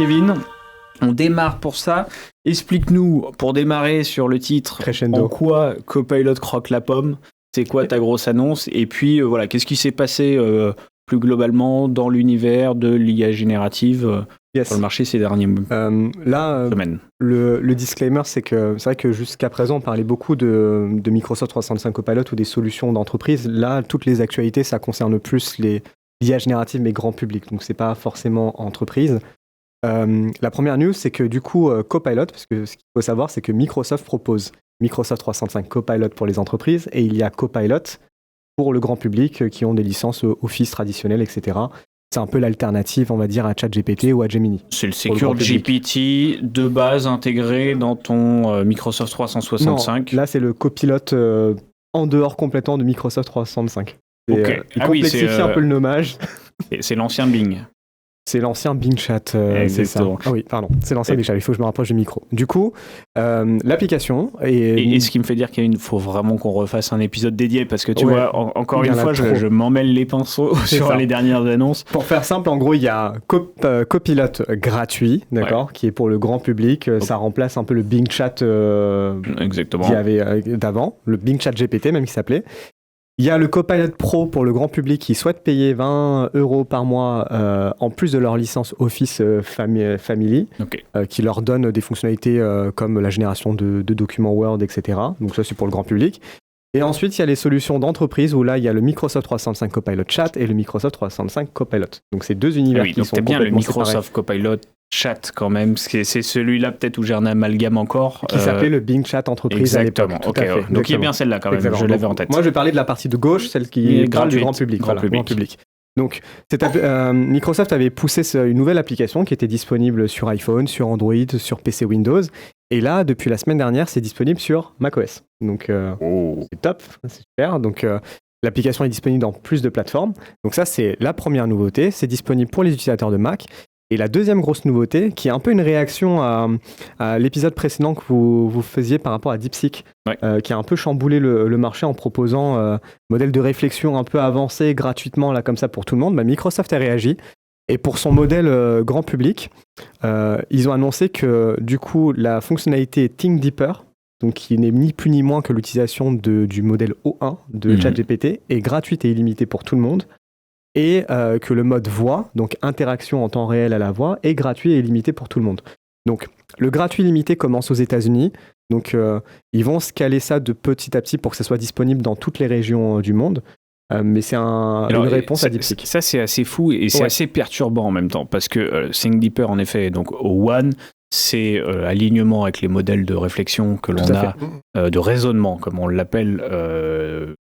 Kevin. On démarre pour ça. Explique-nous, pour démarrer sur le titre, Crescendo. En quoi Copilot croque la pomme. C'est quoi ta grosse annonce? Et puis, voilà, qu'est-ce qui s'est passé plus globalement dans l'univers de l'IA générative sur le marché ces dernières semaines? Le disclaimer, c'est vrai que jusqu'à présent, on parlait beaucoup de Microsoft 365 Copilot ou des solutions d'entreprise. Là, toutes les actualités, ça concerne plus l'IA générative, mais grand public. Donc, c'est pas forcément entreprise. La première news, c'est que du coup, Copilot, parce que ce qu'il faut savoir, c'est que Microsoft propose Microsoft 365 Copilot pour les entreprises et il y a Copilot pour le grand public qui ont des licences Office traditionnelles, etc. C'est un peu l'alternative, on va dire, à ChatGPT ou à Gemini. C'est le Secure GPT de base intégré dans ton Microsoft 365. Non, là, c'est le Copilot en dehors complètement de Microsoft 365. Il complexifie un peu le nommage. C'est l'ancien Bing. C'est l'ancien Bing Chat, c'est ça. Ah oui, pardon, c'est l'ancien Bing Chat, il faut que je me rapproche du micro. Du coup, l'application... Et ce qui me fait dire qu'il faut vraiment qu'on refasse un épisode dédié, parce que tu vois, encore une fois, je m'emmêle les pinceaux sur les dernières annonces. Pour faire simple, en gros, il y a Copilot gratuit, d'accord, qui est pour le grand public. Ça remplace un peu le Bing Chat Exactement. qu'il y avait d'avant, le Bing Chat GPT même qui s'appelait. Il y a le Copilot Pro pour le grand public qui souhaite payer 20 € par mois en plus de leur licence Office Family, qui leur donne des fonctionnalités comme la génération de documents Word, etc. Donc ça, c'est pour le grand public. Et ensuite, il y a les solutions d'entreprise où là, il y a le Microsoft 365 Copilot Chat et le Microsoft 365 Copilot. Donc c'est deux univers qui sont bien le séparés. Microsoft Copilot Chat quand même, c'est celui-là peut-être où j'ai un amalgame encore. Qui s'appelait le Bing Chat Entreprise à l'époque. Exactement, donc il y a bien celle-là quand même, je l'avais en tête. Moi je vais parler de la partie de gauche, celle qui est gratuite, du grand public. Grand public. Donc Microsoft avait poussé une nouvelle application qui était disponible sur iPhone, sur Android, sur PC Windows. Et là, depuis la semaine dernière, c'est disponible sur macOS. Donc c'est top, c'est super. Donc l'application est disponible dans plus de plateformes. Donc ça, c'est la première nouveauté. C'est disponible pour les utilisateurs de Mac. Et la deuxième grosse nouveauté, qui est un peu une réaction à l'épisode précédent que vous faisiez par rapport à DeepSeek, qui a un peu chamboulé le marché en proposant un modèle de réflexion un peu avancé gratuitement, là comme ça pour tout le monde, Microsoft a réagi. Et pour son modèle grand public, ils ont annoncé que du coup, la fonctionnalité Think Deeper, donc qui n'est ni plus ni moins que l'utilisation du modèle O1 de ChatGPT, est gratuite et illimitée pour tout le monde. Et que le mode voix, donc interaction en temps réel à la voix, est gratuit et limité pour tout le monde. Donc le gratuit limité commence aux États-Unis, donc ils vont scaler ça de petit à petit pour que ça soit disponible dans toutes les régions du monde. Mais c'est une réponse à DeepSeek. Ça c'est assez fou et c'est assez perturbant en même temps, parce que Think Deeper en effet, donc au One, c'est alignement avec les modèles de réflexion que l'on a, de raisonnement comme on l'appelle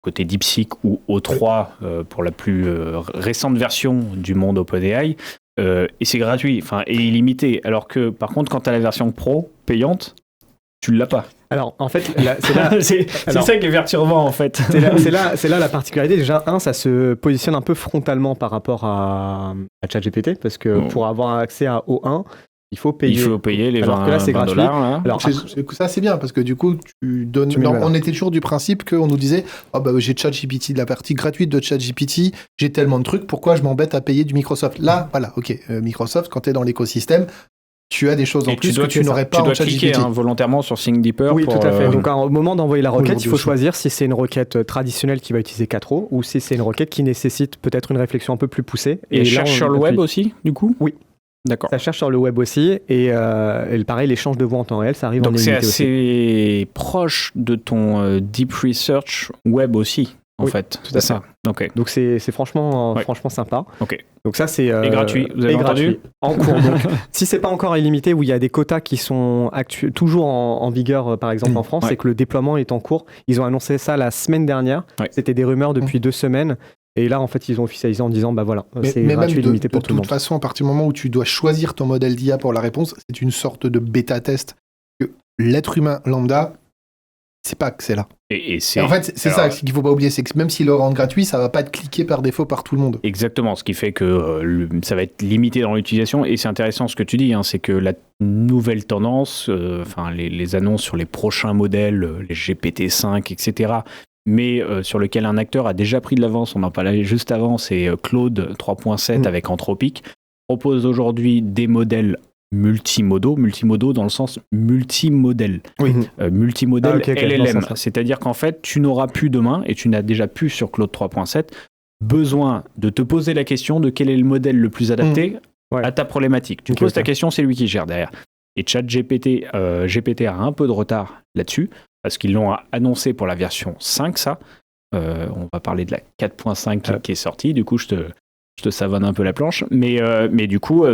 côté DeepSeek ou O3 pour la plus récente version du monde OpenAI, et c'est gratuit, et illimité, alors que par contre quand tu as la version Pro payante, tu l'as pas. Alors, en fait, c'est ça qui est perturbant, en fait. C'est là la particularité. Déjà, ça se positionne un peu frontalement par rapport à ChatGPT, parce que pour avoir accès à O1, il faut payer. Il faut payer les 20 $. Alors que là, c'est gratuit. Là. Alors, ça, c'est bien, parce que du coup, tu donnes. On était toujours du principe qu'on nous disait j'ai ChatGPT, la partie gratuite de ChatGPT, j'ai tellement de trucs, pourquoi je m'embête à payer du Microsoft? Là, voilà, Microsoft, quand tu es dans l'écosystème, tu as des choses en plus que tu n'aurais pas en ChatGPT. Tu dois cliquer volontairement sur Think Deeper. Oui, tout à fait. Donc, au moment d'envoyer la requête, il faut choisir si c'est une requête traditionnelle qui va utiliser 4O ou si c'est une requête qui nécessite peut-être une réflexion un peu plus poussée. Et cherche sur le web aussi, du coup? Oui. D'accord. Ça cherche sur le web aussi. Et pareil, l'échange de voix en temps réel, ça arrive en illimité aussi. Donc, c'est assez proche de ton Deep Research web aussi. En fait, tout à fait. Okay. Donc c'est franchement sympa. Okay. Donc ça c'est gratuit. Vous avez entendu en cours. Donc, si c'est pas encore illimité, où il y a des quotas qui sont toujours en vigueur, par exemple en France, c'est que le déploiement est en cours. Ils ont annoncé ça la semaine dernière. C'était des rumeurs depuis 2 semaines. Et là, en fait, ils ont officialisé en disant, c'est gratuit, limité pour tout le monde. De toute façon, à partir du moment où tu dois choisir ton modèle d'IA pour la réponse, c'est une sorte de bêta-test que l'être humain lambda, c'est pas que c'est là. Et en fait, c'est ça qu'il faut pas oublier, c'est que même s'ils le rendent gratuit, ça va pas être cliqué par défaut par tout le monde. Exactement, ce qui fait que ça va être limité dans l'utilisation. Et c'est intéressant ce que tu dis, c'est que la nouvelle tendance, les annonces sur les prochains modèles, les GPT-5, etc., mais sur lequel un acteur a déjà pris de l'avance, on en parlait juste avant, c'est Claude 3.7 avec Anthropic, propose aujourd'hui des modèles multimodaux dans le sens multimodèle. Oui. Multimodèle LLM. C'est-à-dire qu'en fait, tu n'auras plus demain, et tu n'as déjà plus sur Claude 3.7, besoin de te poser la question de quel est le modèle le plus adapté à ta problématique. Tu poses ta question, c'est lui qui gère derrière. Et ChatGPT GPT a un peu de retard là-dessus, parce qu'ils l'ont annoncé pour la version 5, ça. On va parler de la 4.5 qui est sortie, du coup je te savonne un peu la planche, mais du coup,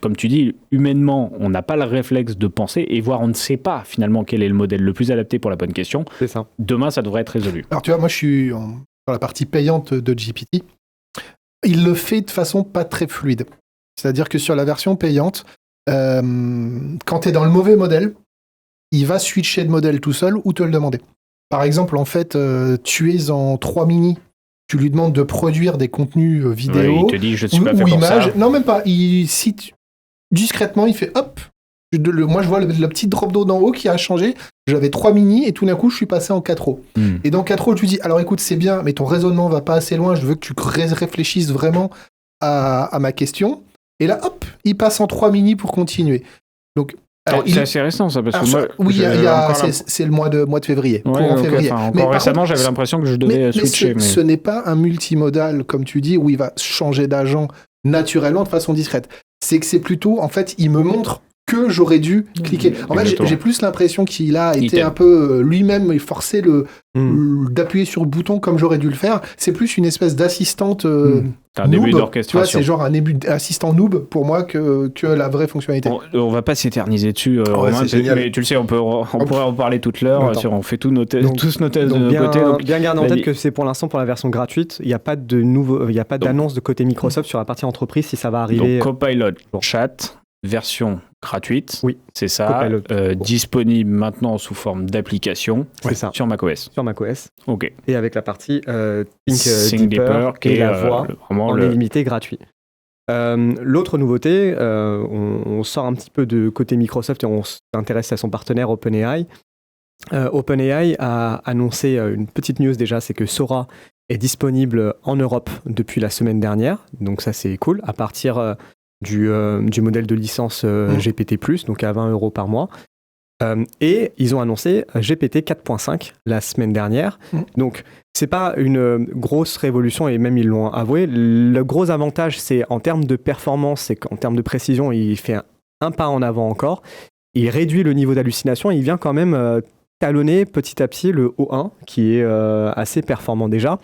comme tu dis, humainement, on n'a pas le réflexe de penser, et voire on ne sait pas finalement quel est le modèle le plus adapté pour la bonne question. C'est ça. Demain, ça devrait être résolu. Alors tu vois, moi je suis dans la partie payante de GPT. Il le fait de façon pas très fluide. C'est-à-dire que sur la version payante, quand tu es dans le mauvais modèle, il va switcher de modèle tout seul ou te le demander. Par exemple, en fait, tu es en 3 mini, tu lui demandes de produire des contenus vidéo il te dit, je suis pas fait ou pour images. ça. Non, même pas. Discrètement, il fait hop. Moi, je vois le petit drop d'eau d'en haut qui a changé. J'avais 3 mini et tout d'un coup, je suis passé en 4.0. Et dans 4.0, je lui dis, alors écoute, c'est bien, mais ton raisonnement va pas assez loin. Je veux que tu réfléchisses vraiment à ma question. Et là, hop, il passe en 3 mini pour continuer. Donc, c'est assez récent ça, parce que moi, c'est le mois de février. Février. Encore récemment, j'avais l'impression que je devais switcher. Mais ce n'est pas un multimodal, comme tu dis, où il va changer d'agent naturellement de façon discrète. C'est que c'est plutôt, en fait, il me montre que j'aurais dû cliquer. En fait, j'ai plus l'impression qu'il a été un peu lui-même forcé d'appuyer sur le bouton comme j'aurais dû le faire. C'est plus une espèce d'assistante un début d'orchestration. C'est genre un début d'assistant noob pour moi que la vraie fonctionnalité. On va pas s'éterniser dessus, Romain, mais tu le sais, on pourrait en parler toute l'heure. On fait tous nos tests de côté. Donc bien garder en tête que c'est pour l'instant pour la version gratuite. Il n'y a pas d'annonce de côté Microsoft sur la partie entreprise si ça va arriver. Donc Copilot Chat, version gratuite, oui, c'est ça, disponible maintenant sous forme d'application sur macOS. Sur macOS. Ok. Et avec la partie Think Deeper qui est la voix en illimité gratuit. L'autre nouveauté, on sort un petit peu de côté Microsoft et on s'intéresse à son partenaire OpenAI. OpenAI a annoncé une petite news déjà, c'est que Sora est disponible en Europe depuis la semaine dernière, donc ça c'est cool, à partir du modèle de licence GPT+, donc à 20 € par mois. Et ils ont annoncé GPT 4.5 la semaine dernière. Donc, c'est pas une grosse révolution, et même ils l'ont avoué. Le gros avantage, c'est en termes de performance, c'est qu'en termes de précision, il fait un pas en avant encore. Il réduit le niveau d'hallucination, et il vient quand même talonner petit à petit le O1, qui est assez performant déjà.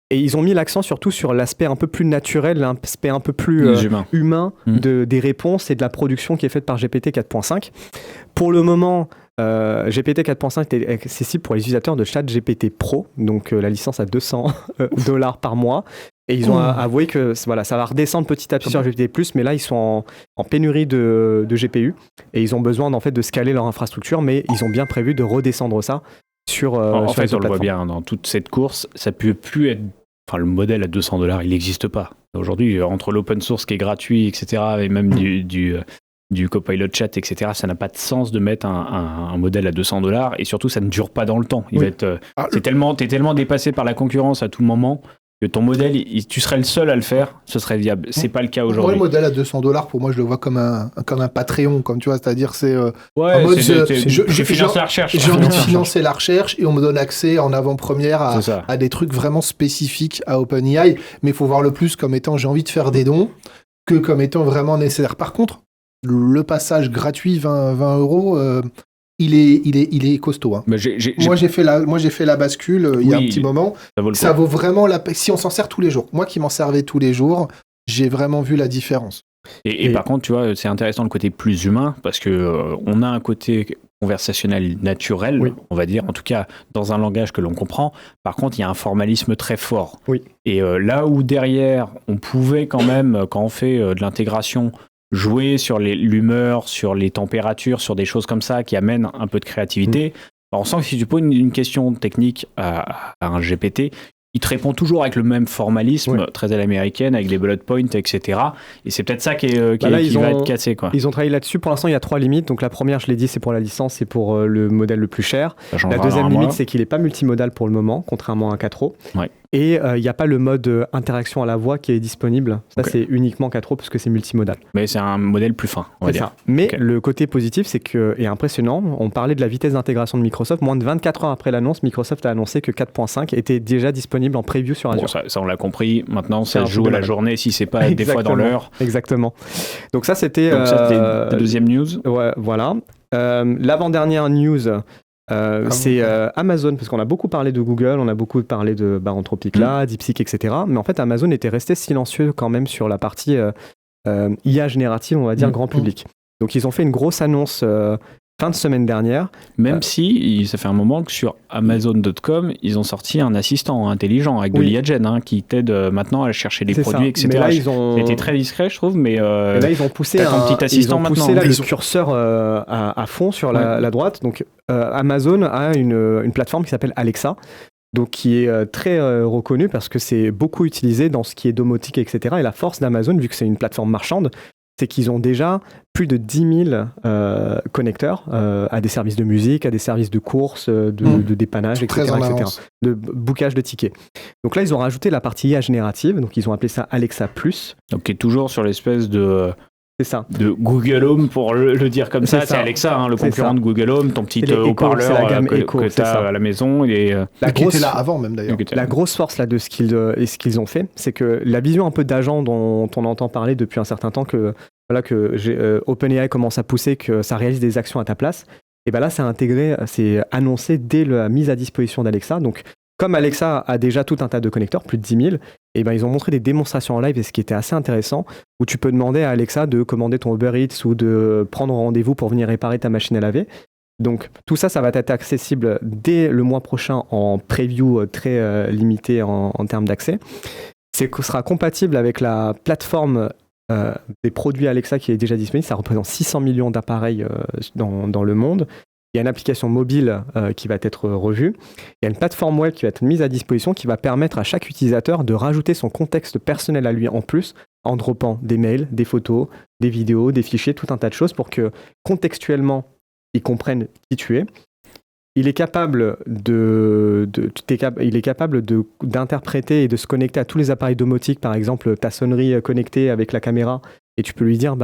Et ils ont mis l'accent surtout sur l'aspect un peu plus naturel, l'aspect un peu plus humain des réponses et de la production qui est faite par GPT 4.5. Pour le moment, GPT 4.5 est accessible pour les utilisateurs de ChatGPT Pro, donc la licence à $200 par mois. Et ils ont avoué que ça va redescendre petit à petit sur GPT+, mais là, ils sont en pénurie de GPU et ils ont besoin en fait, de scaler leur infrastructure, mais ils ont bien prévu de redescendre ça sur en sur fait, on le voit bien, dans toute cette course, ça ne peut plus être... Enfin, le modèle à $200, il n'existe pas. Aujourd'hui, entre l'open source qui est gratuit, etc., et même du Copilot Chat, etc., ça n'a pas de sens de mettre un modèle à $200, et surtout, ça ne dure pas dans le temps. T'es tellement dépassé par la concurrence à tout moment que ton modèle, tu serais le seul à le faire, ce serait viable. C'est pas le cas aujourd'hui. Moi, le modèle à $200, pour moi, je le vois comme un Patreon, comme tu vois, c'est-à-dire c'est je finance la recherche. J'ai envie de financer la recherche et on me donne accès en avant-première à des trucs vraiment spécifiques à OpenAI, mais il faut voir le plus comme étant j'ai envie de faire des dons que comme étant vraiment nécessaire. Par contre, le passage gratuit 20 €, il est costaud. Hein. Moi, j'ai fait la bascule il y a un petit moment. Ça vaut vraiment la peine. Si on s'en sert tous les jours. Moi qui m'en servais tous les jours, j'ai vraiment vu la différence. Et par contre, tu vois, c'est intéressant le côté plus humain, parce que on a un côté conversationnel naturel, on va dire, en tout cas dans un langage que l'on comprend. Par contre, il y a un formalisme très fort. Et là où derrière, on pouvait quand même, quand on fait de l'intégration, jouer sur l'humeur, sur les températures, sur des choses comme ça qui amènent un peu de créativité. On sent que si tu poses une question technique à un GPT, il te répond toujours avec le même formalisme, très à l'américaine, avec des bullet points, etc. Et c'est peut-être ça qui va être cassé. Ils ont travaillé là-dessus. Pour l'instant, il y a 3 limites. Donc la première, je l'ai dit, c'est pour la licence, c'est pour le modèle le plus cher. La deuxième limite, c'est qu'il n'est pas multimodal pour le moment, contrairement à un 4.0. Et il n'y a pas le mode interaction à la voix qui est disponible. Ça, c'est uniquement 4 parce que c'est multimodal. Mais c'est un modèle plus fin, on va dire. Ça. Mais le côté positif, c'est que, et impressionnant, on parlait de la vitesse d'intégration de Microsoft. Moins de 24 heures après l'annonce, Microsoft a annoncé que 4.5 était déjà disponible en preview sur Azure. Ça on l'a compris. Maintenant, ça joue à la journée si c'est pas des fois dans l'heure. Exactement. Donc ça, c'était... la deuxième news. Ouais, voilà. L'avant-dernière news... c'est Amazon, parce qu'on a beaucoup parlé de Google, on a beaucoup parlé de Anthropic là, DeepSeek, etc. Mais en fait, Amazon était resté silencieux quand même sur la partie IA générative, on va dire, grand public. Donc, ils ont fait une grosse annonce fin de semaine dernière. Même si, ça fait un moment que sur Amazon.com, ils ont sorti un assistant intelligent avec de l'IA-Gen qui t'aide maintenant à chercher des produits, etc. Mais là, C'était très discret, je trouve, mais là, ils ont poussé petit assistant le curseur à fond sur la droite. Donc, Amazon a une plateforme qui s'appelle Alexa, donc qui est très reconnue parce que c'est beaucoup utilisé dans ce qui est domotique, etc. Et la force d'Amazon, vu que c'est une plateforme marchande, c'est qu'ils ont déjà plus de 10 000 connecteurs à des services de musique, à des services de courses, de dépannage, etc., de bookage de tickets. Donc là, ils ont rajouté la partie IA générative, donc ils ont appelé ça Alexa+. Donc qui est toujours sur l'espèce de Google Home, pour le dire comme ça. C'est Alexa, le concurrent de Google Home, ton petit haut-parleur que tu as à la maison. Qui était là avant même d'ailleurs. La grosse force là, de ce qu'ils ont fait, c'est que la vision un peu d'agent dont on entend parler depuis un certain temps, que OpenAI commence à pousser, que ça réalise des actions à ta place, et bien là c'est annoncé dès la mise à disposition d'Alexa. Donc comme Alexa a déjà tout un tas de connecteurs, plus de 10 000, et ben ils ont montré des démonstrations en live, et ce qui était assez intéressant, où tu peux demander à Alexa de commander ton Uber Eats ou de prendre rendez-vous pour venir réparer ta machine à laver. Donc tout ça va être accessible dès le mois prochain en preview très limité en termes d'accès. Ce sera compatible avec la plateforme des produits Alexa qui est déjà disponible. Ça représente 600 millions d'appareils dans le monde. Il y a une application mobile qui va être revue. Il y a une plateforme web qui va être mise à disposition qui va permettre à chaque utilisateur de rajouter son contexte personnel à lui en plus, en droppant des mails, des photos, des vidéos, des fichiers, tout un tas de choses pour que contextuellement, ils comprennent qui tu es. Il est capable d'interpréter et de se connecter à tous les appareils domotiques, par exemple ta sonnerie connectée avec la caméra, et tu peux lui dire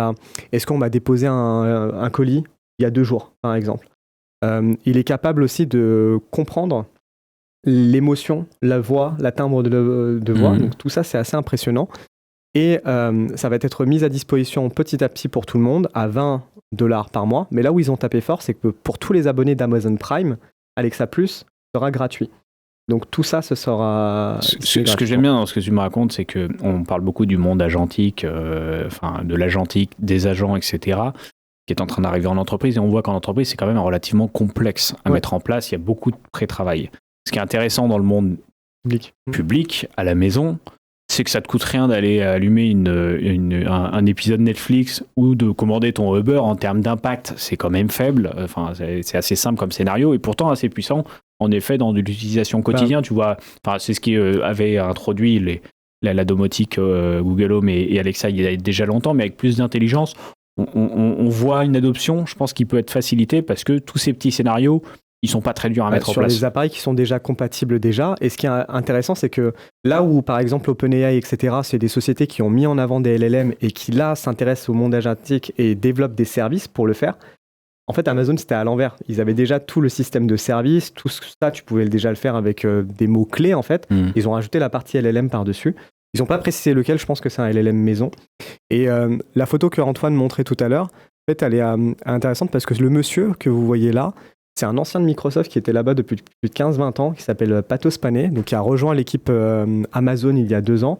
est-ce qu'on m'a déposé un colis il y a 2 jours, par exemple. Il est capable aussi de comprendre l'émotion, la voix, la timbre de voix. Donc tout ça, c'est assez impressionnant. Et ça va être mis à disposition petit à petit pour tout le monde à $20 par mois. Mais là où ils ont tapé fort, c'est que pour tous les abonnés d'Amazon Prime, Alexa Plus sera gratuit. Donc tout ça, ce sera... Ce que j'aime bien dans ce que tu me racontes, c'est qu'on parle beaucoup du monde agentique, de l'agentique, des agents, etc., qui est en train d'arriver en entreprise, et on voit qu'en entreprise, c'est quand même relativement complexe à mettre en place. Il y a beaucoup de pré-travail. Ce qui est intéressant dans le monde public à la maison, c'est que ça te coûte rien d'aller allumer un épisode Netflix ou de commander ton Uber. En termes d'impact, c'est quand même faible. C'est assez simple comme scénario, et pourtant assez puissant, en effet, dans de l'utilisation quotidienne. Tu vois, c'est ce qui avait introduit la domotique Google Home et Alexa il y a déjà longtemps, mais avec plus d'intelligence. On voit une adoption, je pense, qui peut être facilitée parce que tous ces petits scénarios, ils sont pas très durs à mettre en place. Sur les appareils qui sont déjà compatibles déjà. Et ce qui est intéressant, c'est que là où, par exemple, OpenAI, etc., c'est des sociétés qui ont mis en avant des LLM et qui, là, s'intéressent au monde agentique et développent des services pour le faire. En fait, Amazon, c'était à l'envers. Ils avaient déjà tout le système de services, tout ça, tu pouvais déjà le faire avec des mots-clés, en fait. Ils ont rajouté la partie LLM par-dessus. Ils n'ont pas précisé lequel, je pense que c'est un LLM maison. Et la photo que Antoine montrait tout à l'heure, en fait, elle est intéressante parce que le monsieur que vous voyez là, c'est un ancien de Microsoft qui était là-bas depuis plus de 15-20 ans, qui s'appelle Patos Panay, donc qui a rejoint l'équipe Amazon il y a 2 ans.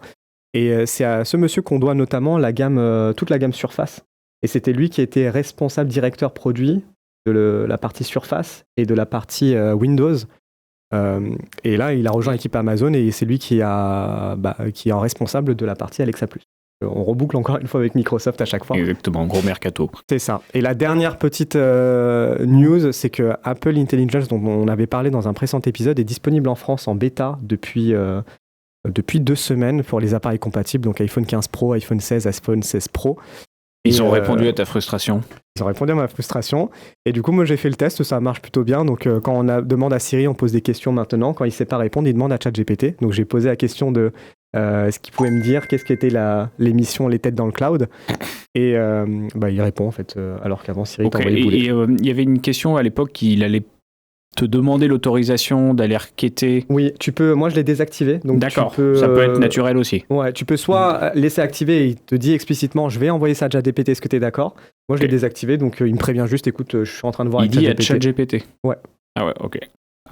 Et c'est à ce monsieur qu'on doit notamment toute la gamme Surface. Et c'était lui qui était responsable directeur produit de la partie Surface et de la partie Windows. Et là, il a rejoint l'équipe Amazon et c'est lui qui est en responsable de la partie Alexa+. On reboucle encore une fois avec Microsoft à chaque fois. Exactement, gros mercato. C'est ça. Et la dernière petite news, c'est que Apple Intelligence, dont on avait parlé dans un précédent épisode, est disponible en France en bêta depuis 2 semaines pour les appareils compatibles, donc iPhone 15 Pro, iPhone 16, iPhone 16 Pro. Ils ont répondu à ta frustration. Ils ont répondu à ma frustration. Et du coup, moi, j'ai fait le test, ça marche plutôt bien. Donc, quand on demande à Siri, on pose des questions maintenant. Quand il ne sait pas répondre, il demande à ChatGPT. Donc, j'ai posé la question de ce qu'il pouvait me dire, qu'est-ce qu'était l'émission Les Têtes dans le Cloud. Et il répond, en fait, alors qu'avant, Siri t'envoyait bouler. Et il y avait une question à l'époque qu'il allait te demander l'autorisation d'aller requêter. Oui, tu peux. Moi, je l'ai désactivé. Donc d'accord, ça peut être naturel aussi. Ouais, tu peux soit laisser activer et il te dit explicitement je vais envoyer ça à ChatGPT, est-ce que tu es d'accord? Moi, je l'ai désactivé, donc il me prévient juste écoute, je suis en train de voir avec ChatGPT. Il dit à ChatGPT. Ouais. Ah ouais, ok.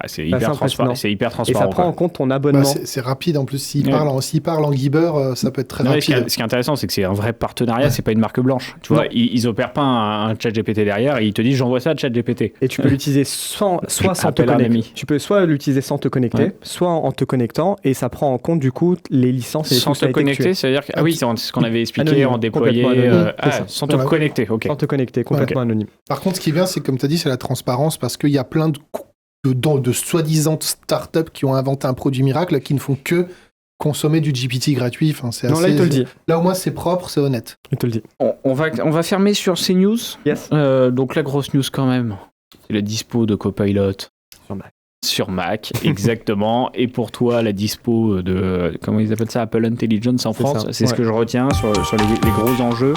Ah, c'est hyper transparent. Et ça prend en compte ton abonnement. C'est rapide en plus. S'il parle en Gibber, ça peut être très rapide. Ce qui est intéressant, c'est que c'est un vrai partenariat, c'est pas une marque blanche. Tu vois, ils opèrent pas un ChatGPT derrière et ils te disent j'envoie ça à ChatGPT. Et tu peux l'utiliser soit sans te connecter. Tu peux soit l'utiliser sans te connecter, soit en te connectant et ça prend en compte du coup les licences et les sans te connecter, c'est-à-dire que oui, c'est ce qu'on avait expliqué en déployé. Sans te connecter, ok. Sans te connecter, complètement anonyme. Par contre, ce qui est bien, c'est comme tu as dit, c'est la transparence parce qu'il y a plein de soi-disant startups qui ont inventé un produit miracle qui ne font que consommer du GPT gratuit. Enfin, là, il te le dit. Là, au moins, c'est propre, c'est honnête. Il te le dit. On va fermer sur ces news. Yes. Donc, la grosse news quand même, c'est la dispo de Copilot. Sur Mac, exactement. Et pour toi, la dispo de, comment ils appellent ça, Apple Intelligence en France, c'est ce que je retiens sur les gros enjeux.